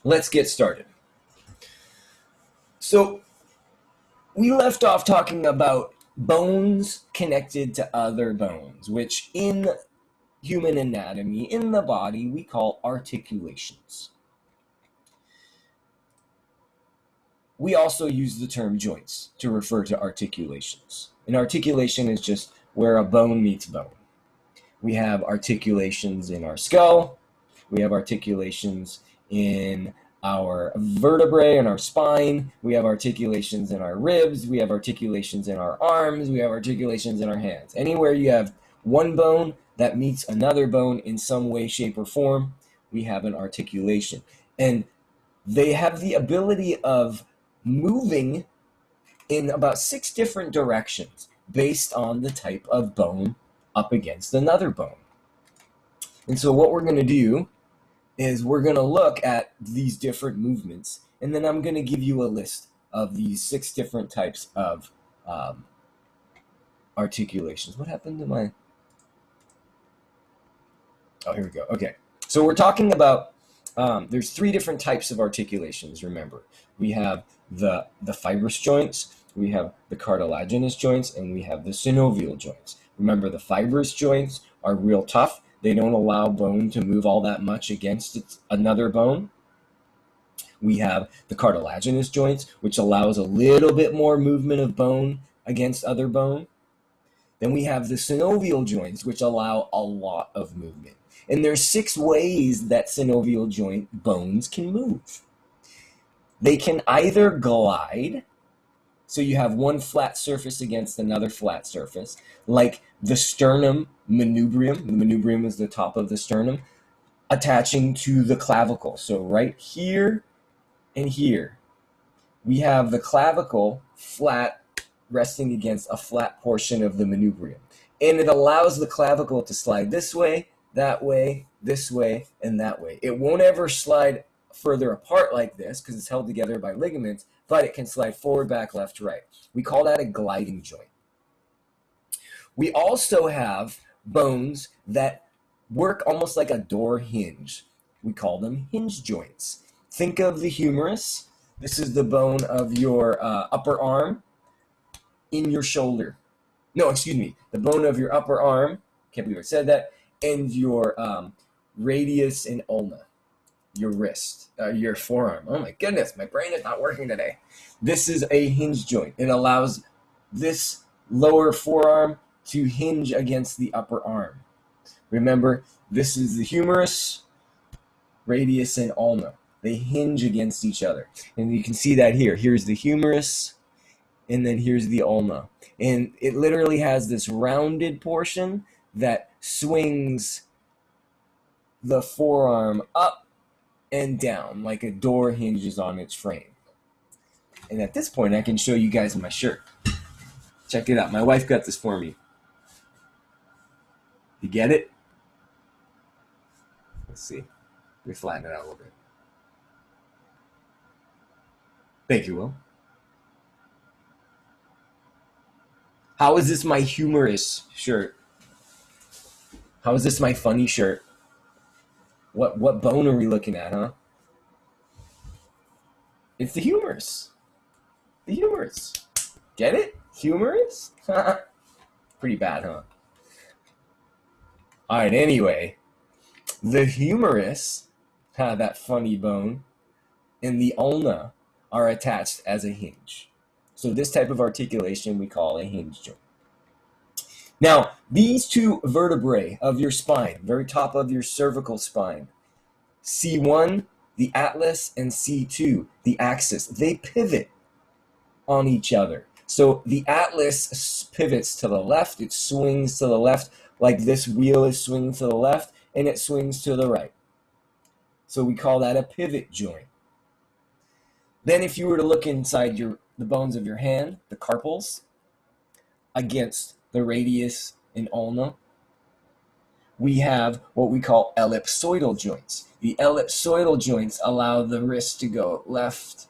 Let's get started. So we left off talking about bones connected to other bones, which in human anatomy, in the body, we call articulations. We also use the term joints to refer to articulations. An articulation is just where a bone meets bone. We have articulations in our skull. We have articulations in our vertebrae and our spine. We have articulations in our ribs. We have articulations in our arms. We have articulations in our hands. Anywhere you have one bone that meets another bone in some way, shape, or form, we have an articulation. And they have the ability of moving in about 6 different directions based on the type of bone up against another bone. And so what we're going to do is we're going to look at these different movements, and then I'm going to give you a list of these 6 different types of articulations. What happened to my... Oh, here we go. Okay. So we're talking about, there's 3 different types of articulations, remember. We have the fibrous joints, we have the cartilaginous joints, and we have the synovial joints. Remember, the fibrous joints are real tough. They don't allow bone to move all that much against another bone. We have the cartilaginous joints, which allows a little bit more movement of bone against other bone. Then we have the synovial joints, which allow a lot of movement. And there's 6 ways that synovial joint bones can move. They can either glide, so you have one flat surface against another flat surface, like the sternum manubrium. The manubrium is the top of the sternum, attaching to the clavicle. So right here and here, we have the clavicle flat resting against a flat portion of the manubrium. And it allows the clavicle to slide this way, this way, and that way. It won't ever slide further apart like this because it's held together by ligaments, but it can slide forward, back, left, right. We call that a gliding joint. We also have bones that work almost like a door hinge. We call them hinge joints. Think of the humerus. This is the bone of your upper arm in your shoulder. No, excuse me. The bone of your upper arm, can't believe I said that, and your radius and ulna, your wrist, your forearm. Oh my goodness, my brain is not working today. This is a hinge joint. It allows this lower forearm to hinge against the upper arm. Remember, this is the humerus, radius, and ulna. They hinge against each other. And you can see that here. Here's the humerus, and then here's the ulna. And it literally has this rounded portion that swings the forearm up and down like a door hinges on its frame. And at this point, I can show you guys my shirt. Check it out. My wife got this for me. You get it? Let's see. Let me flatten it out a little bit. Thank you, Will. How is this my humorous shirt? How is this my funny shirt? What bone are we looking at, huh? It's the humerus. The humerus. Get it? Humerus? Pretty bad, huh? All right, anyway. The humerus, that funny bone, and the ulna are attached as a hinge. So this type of articulation we call a hinge joint. Now, these 2 vertebrae of your spine, very top of your cervical spine, C1, the atlas, and C2, the axis, they pivot on each other. So the atlas pivots to the left, it swings to the left, like this wheel is swinging to the left, and it swings to the right. So we call that a pivot joint. Then if you were to look inside the bones of your hand, the carpals, against the radius and ulna, we have what we call ellipsoidal joints. The ellipsoidal joints allow the wrist to go left,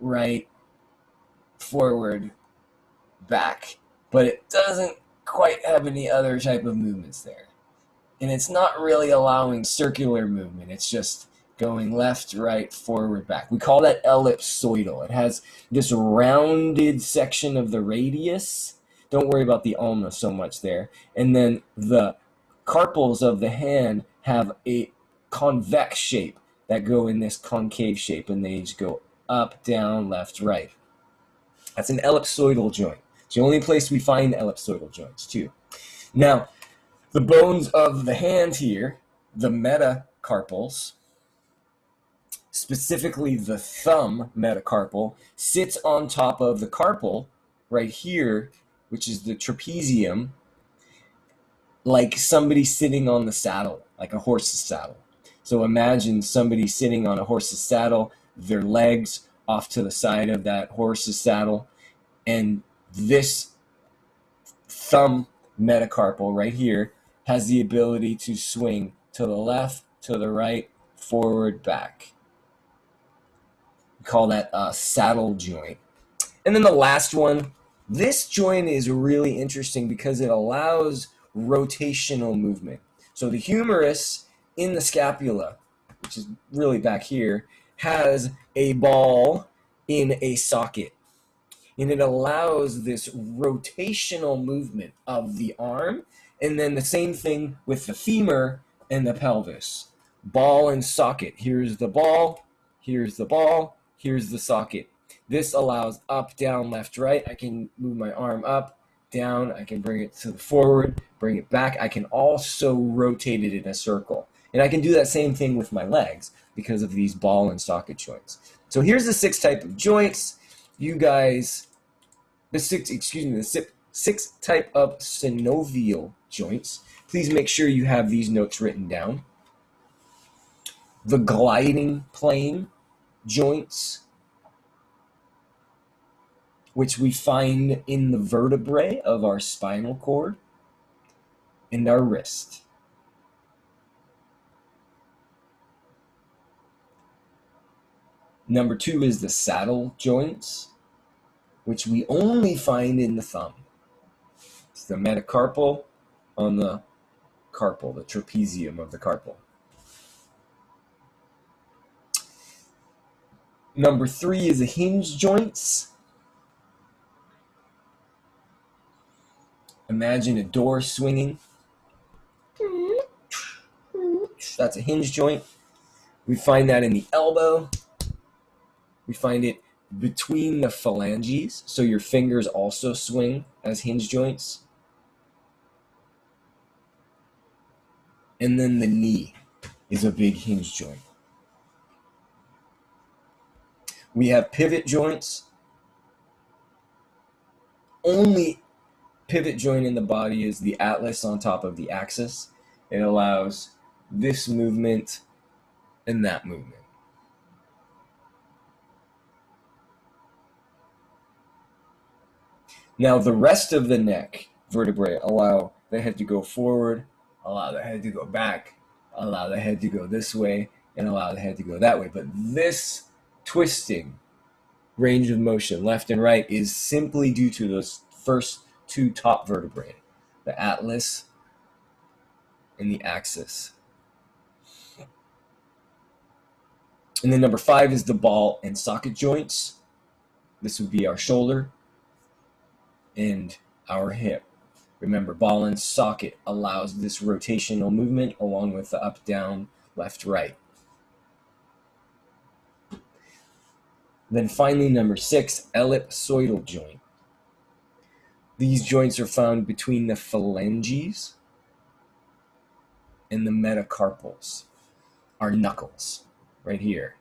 right, forward, back, but it doesn't quite have any other type of movements there. And it's not really allowing circular movement. It's just going left, right, forward, back. We call that ellipsoidal. It has this rounded section of the radius. Don't worry about the ulna so much there. And then the carpals of the hand have a convex shape that go in this concave shape, and they just go up, down, left, right. That's an ellipsoidal joint. It's the only place we find ellipsoidal joints, too. Now, the bones of the hand here, the metacarpals, specifically the thumb metacarpal, sits on top of the carpal right here, which is the trapezium, like somebody sitting on the saddle, like a horse's saddle. So imagine somebody sitting on a horse's saddle, their legs off to the side of that horse's saddle, and this thumb metacarpal right here has the ability to swing to the left, to the right, forward, back. We call that a saddle joint. And then the last one, this joint is really interesting because it allows rotational movement. So the humerus in the scapula, which is really back here, has a ball in a socket. And it allows this rotational movement of the arm. And then the same thing with the femur and the pelvis. Ball and socket. Here's the ball, here's the ball, here's the socket. This allows up, down, left, right. I can move my arm up, down. I can bring it to the forward, bring it back. I can also rotate it in a circle. And I can do that same thing with my legs because of these ball and socket joints. So here's the 6 type of joints. You guys, the six type of synovial joints. Please make sure you have these notes written down. The gliding plane joints, which we find in the vertebrae of our spinal cord and our wrist. Number 2 is the saddle joints, which we only find in the thumb. It's the metacarpal on the carpal, the trapezium of the carpal. Number 3 is the hinge joints. Imagine a door swinging. That's a hinge joint. We find that in the elbow. We find it between the phalanges, so your fingers also swing as hinge joints. And then the knee is a big hinge joint. We have pivot joints. Only pivot joint in the body is the atlas on top of the axis. It allows this movement and that movement. Now the rest of the neck vertebrae allow the head to go forward, allow the head to go back, allow the head to go this way, and allow the head to go that way. But this twisting range of motion, left and right, is simply due to those first 2 top vertebrae, the atlas and the axis. And then number 5 is the ball and socket joints. This would be our shoulder and our hip. Remember, ball and socket allows this rotational movement along with the up, down, left, right. Then finally, number 6, ellipsoidal joint. These joints are found between the phalanges and the metacarpals, our knuckles, right here.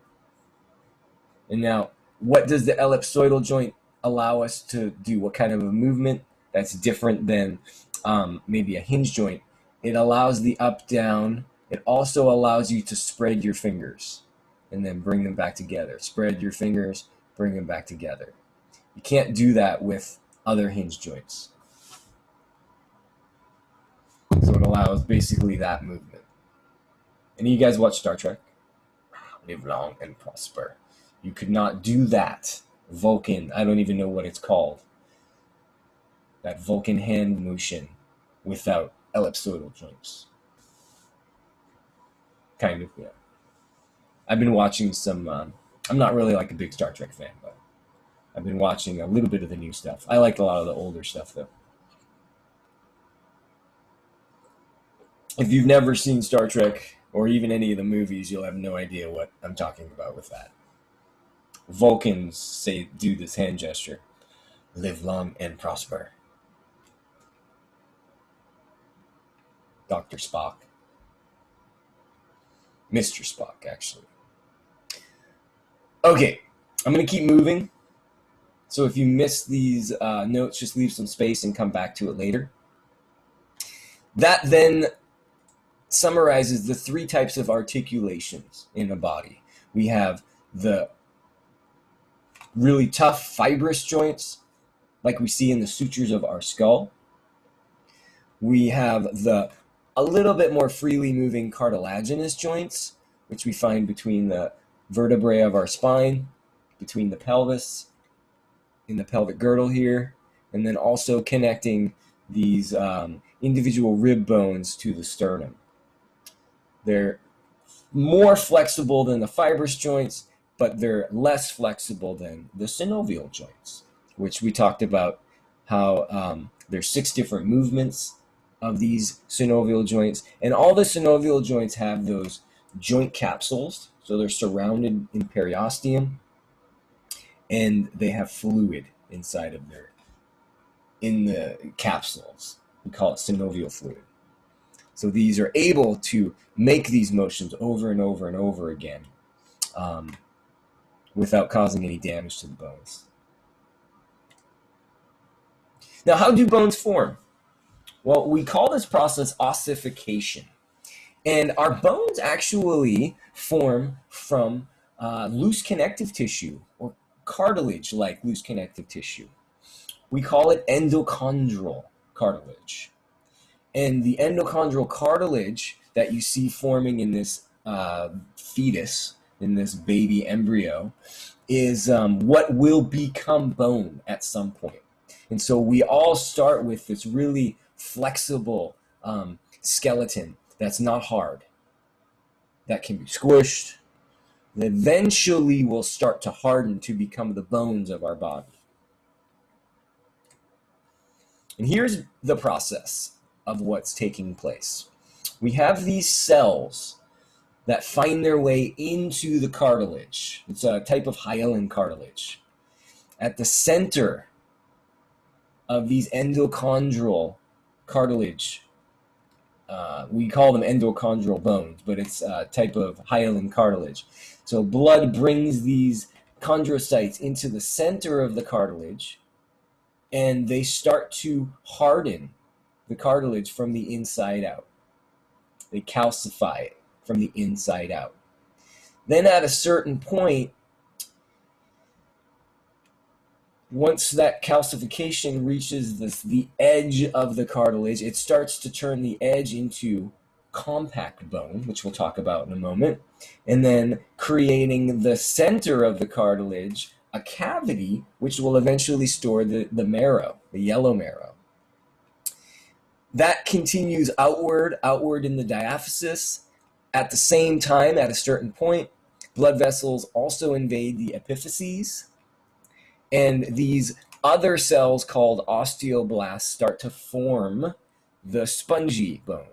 And now, what does the ellipsoidal joint allow us to do? What kind of a movement that's different than maybe a hinge joint? It allows the up, down. It also allows you to spread your fingers and then bring them back together. Spread your fingers, bring them back together. You can't do that with other hinge joints. So it allows basically that movement. Any of you guys watch Star Trek? Live long and prosper. You could not do that. Vulcan, I don't even know what it's called. That Vulcan hand motion without ellipsoidal joints. Kind of, yeah. I've been watching some. I'm not really like a big Star Trek fan, but I've been watching a little bit of the new stuff. I like a lot of the older stuff though. If you've never seen Star Trek or even any of the movies, you'll have no idea what I'm talking about with that. Vulcans do this hand gesture. Live long and prosper. Dr. Spock. Mr. Spock, actually. Okay, I'm going to keep moving. So if you miss these notes, just leave some space and come back to it later. That then summarizes the three types of articulations in a body. We have the really tough fibrous joints, like we see in the sutures of our skull. We have the a little bit more freely moving cartilaginous joints, which we find between the vertebrae of our spine, between the pelvis, in the pelvic girdle here, and then also connecting these individual rib bones to the sternum. They're more flexible than the fibrous joints, but they're less flexible than the synovial joints, which we talked about how there's 6 different movements of these synovial joints, and all the synovial joints have those joint capsules, so they're surrounded in periosteum, and they have fluid inside of in the capsules. We call it synovial fluid. So these are able to make these motions over and over and over again without causing any damage to the bones. Now, how do bones form? Well, we call this process ossification. And our bones actually form from loose connective tissue or cartilage-like loose connective tissue. We call it endochondral cartilage. And the endochondral cartilage that you see forming in this fetus, in this baby embryo, is what will become bone at some point. And so we all start with this really flexible skeleton that's not hard, that can be squished, and eventually will start to harden to become the bones of our body. And here's the process of what's taking place. We have these cells that find their way into the cartilage. It's a type of hyaline cartilage. At the center of these endochondral cartilage, we call them endochondral bones, but it's a type of hyaline cartilage. So blood brings these chondrocytes into the center of the cartilage, and they start to harden the cartilage from the inside out. They calcify it from the inside out. Then at a certain point, once that calcification reaches the edge of the cartilage, it starts to turn the edge into compact bone, which we'll talk about in a moment, and then creating the center of the cartilage, a cavity, which will eventually store the marrow, the yellow marrow. That continues outward in the diaphysis. At the same time, at a certain point, blood vessels also invade the epiphyses, and these other cells called osteoblasts start to form the spongy bone.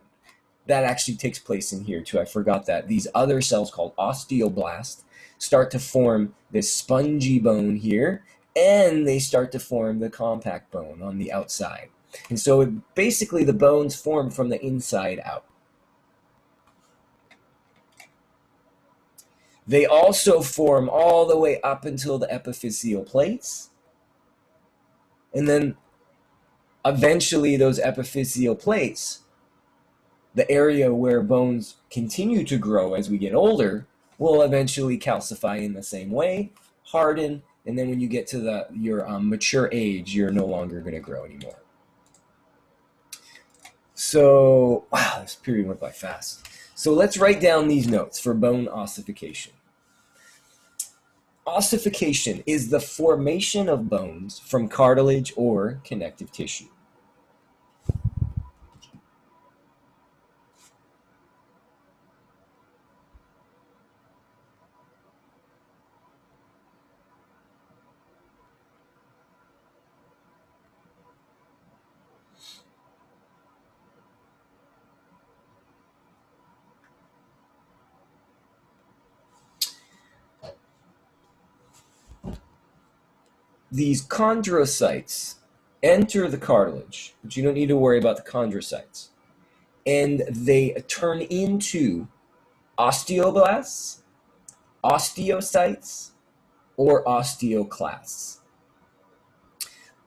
That actually takes place in here too. I forgot that. These other cells called osteoblasts start to form this spongy bone here, and they start to form the compact bone on the outside. And so basically the bones form from the inside out. They also form all the way up until the epiphyseal plates. And then eventually those epiphyseal plates, the area where bones continue to grow as we get older, will eventually calcify in the same way, harden, and then when you get to your mature age, you're no longer going to grow anymore. So, wow, this period went by fast. So let's write down these notes for bone ossification. Ossification is the formation of bones from cartilage or connective tissue. these chondrocytes enter the cartilage, but you don't need to worry about the chondrocytes. And they turn into osteoblasts, osteocytes, or osteoclasts.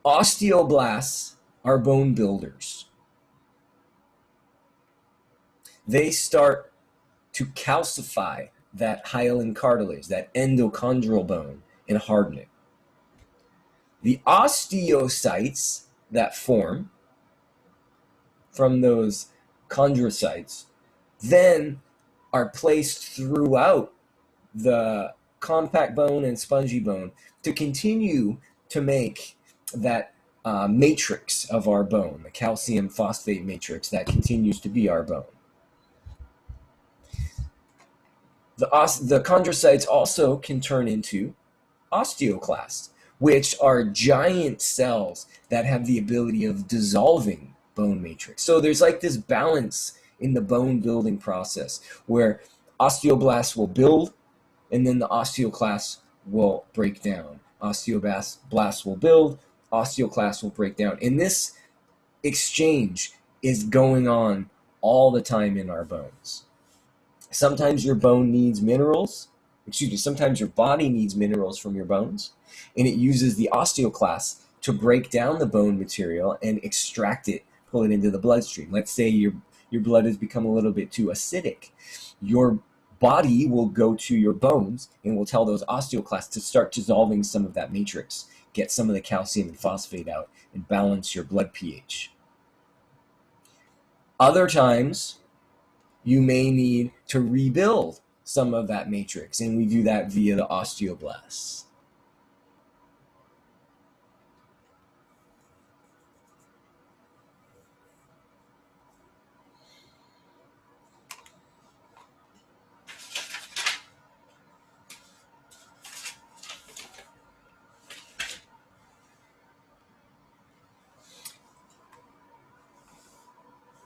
Osteoblasts are bone builders. They start to calcify that hyaline cartilage, that endochondral bone, and harden it. The osteocytes that form from those chondrocytes then are placed throughout the compact bone and spongy bone to continue to make that matrix of our bone, the calcium phosphate matrix that continues to be our bone. The chondrocytes also can turn into osteoclasts, which are giant cells that have the ability of dissolving bone matrix. So there's like this balance in the bone building process where osteoblasts will build and then the osteoclasts will break down. Osteoblasts will build, osteoclasts will break down. And this exchange is going on all the time in our bones. Sometimes your bone needs minerals, sometimes your body needs minerals from your bones, and it uses the osteoclasts to break down the bone material and extract it, pull it into the bloodstream. Let's say your blood has become a little bit too acidic. Your body will go to your bones and will tell those osteoclasts to start dissolving some of that matrix, get some of the calcium and phosphate out, and balance your blood pH. Other times, you may need to rebuild some of that matrix, and we do that via the osteoblasts.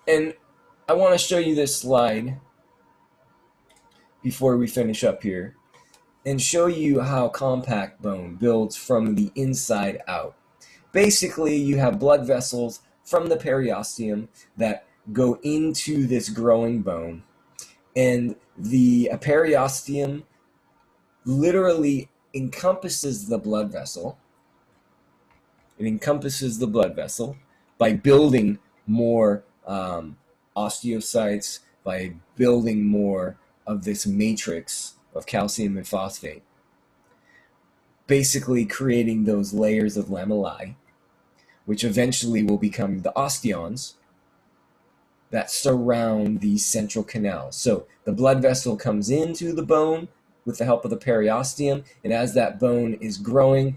And I want to show you this slide before we finish up here and show you how compact bone builds from the inside out. Basically, you have blood vessels from the periosteum that go into this growing bone, and the periosteum literally encompasses the blood vessel. It encompasses the blood vessel by building more osteocytes, by building more of this matrix of calcium and phosphate, basically creating those layers of lamellae, which eventually will become the osteons that surround these central canals. So the blood vessel comes into the bone with the help of the periosteum, and as that bone is growing,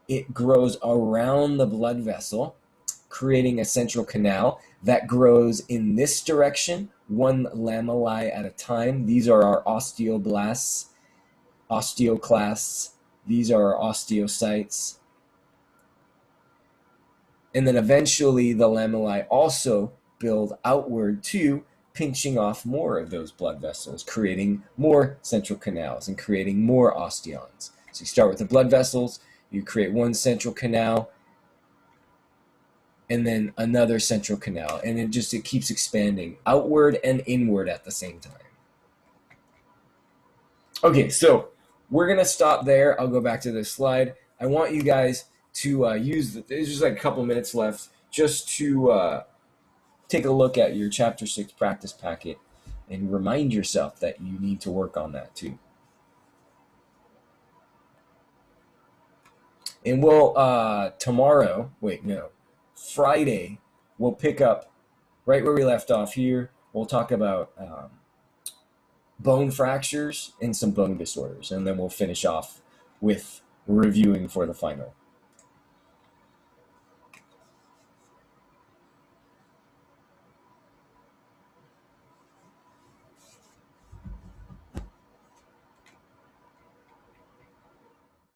it grows around the blood vessel, creating a central canal that grows in this direction, one lamellae at a time. These are our osteoblasts, osteoclasts. These are our osteocytes. And then eventually the lamellae also build outward too, pinching off more of those blood vessels, creating more central canals and creating more osteons. So you start with the blood vessels, you create one central canal, and then another central canal, and it keeps expanding outward and inward at the same time. Okay, so we're gonna stop there. I'll go back to this slide. I want you guys to there's just like a couple minutes left just to take a look at your Chapter 6 practice packet and remind yourself that you need to work on that too. And we'll Friday, we'll pick up right where we left off here. We'll talk about bone fractures and some bone disorders, and then we'll finish off with reviewing for the final.